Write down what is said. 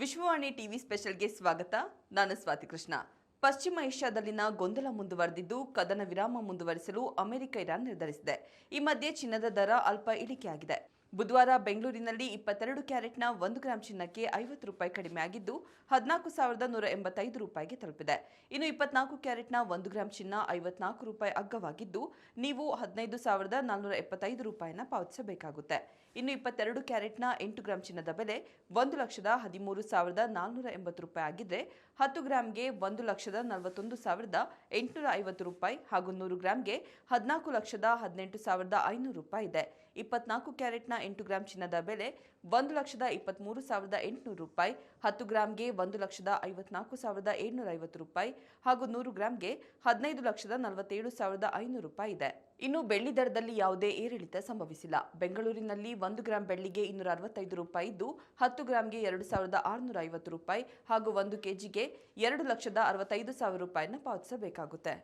Vishwavani TV ಸ್ಪೆಷಲ್ಗೆ ಸ್ವಾಗತ. ನಾನು ಸ್ವಾತಿ ಕೃಷ್ಣ. ಪಶ್ಚಿಮ ಏಷ್ಯಾದಲ್ಲಿನ ಗೊಂದಲ ಮುಂದುವರೆದಿದ್ದು ಕದನ ವಿರಾಮ ಮುಂದುವರಿಸಲು ಅಮೆರಿಕ ಇರಾನ್ ನಿರ್ಧರಿಸಿದೆ. ಈ ಮಧ್ಯೆ ಚಿನ್ನದ ದರ ಅಲ್ಪ ಇಳಿಕೆಯಾಗಿದೆ. ಬುಧವಾರ ಬೆಂಗಳೂರಿನಲ್ಲಿ 22 ಕ್ಯಾರೆಟ್ನ 1 ಗ್ರಾಂ ಚಿನ್ನಕ್ಕೆ 50 ರೂಪಾಯಿ ಕಡಿಮೆ ಆಗಿದ್ದು 14,185 ರೂಪಾಯಿಗೆ ತಲುಪಿದೆ. ಇನ್ನು 24 ಕ್ಯಾರೆಟ್ನ 1 ಗ್ರಾಂ ಚಿನ್ನ 54 ರೂಪಾಯಿ ಅಗ್ಗವಾಗಿದ್ದು ನೀವು 15,475 ರೂಪಾಯಿನ ಪಾವತಿಸಬೇಕಾಗುತ್ತೆ. ಇನ್ನು 22 ಕ್ಯಾರೆಟ್ನ 8 ಗ್ರಾಂ ಚಿನ್ನದ ಬೆಲೆ 1,13,480 ರೂಪಾಯಿ ಆಗಿದ್ರೆ 10 ಗ್ರಾಂಗೆ 1,41,850 ರೂಪಾಯಿ ಹಾಗೂ 100 ಗ್ರಾಂಗೆ 14,18,500 ರೂಪಾಯಿ ಇದೆ. 24 ಕ್ಯಾರೆಟ್ನ 8 ಗ್ರಾಂ ಚಿನ್ನದ ಬೆಲೆ 1,23,800 ರೂಪಾಯಿ, 10 ಗ್ರಾಂಗೆ 1,54,750 ರೂಪಾಯಿ ಹಾಗೂ 100 ಗ್ರಾಂಗೆ 15,47,500 ರೂಪಾಯಿ ಇದೆ. ಇನ್ನು ಬೆಳ್ಳಿ ದರದಲ್ಲಿ ಯಾವುದೇ ಏರಿಳಿತ ಸಂಭವಿಸಿಲ್ಲ. ಬೆಂಗಳೂರಿನಲ್ಲಿ 1 ಗ್ರಾಂ ಬೆಳ್ಳಿಗೆ 265 ರೂಪಾಯಿ ಇದ್ದು 10 ಗ್ರಾಂಗೆ 2,650 ರೂಪಾಯಿ ಹಾಗೂ 1 ಕೆಜಿಗೆ 2,65,000 ರೂಪಾಯಿನ ಪಾವತಿಸಬೇಕಾಗುತ್ತೆ.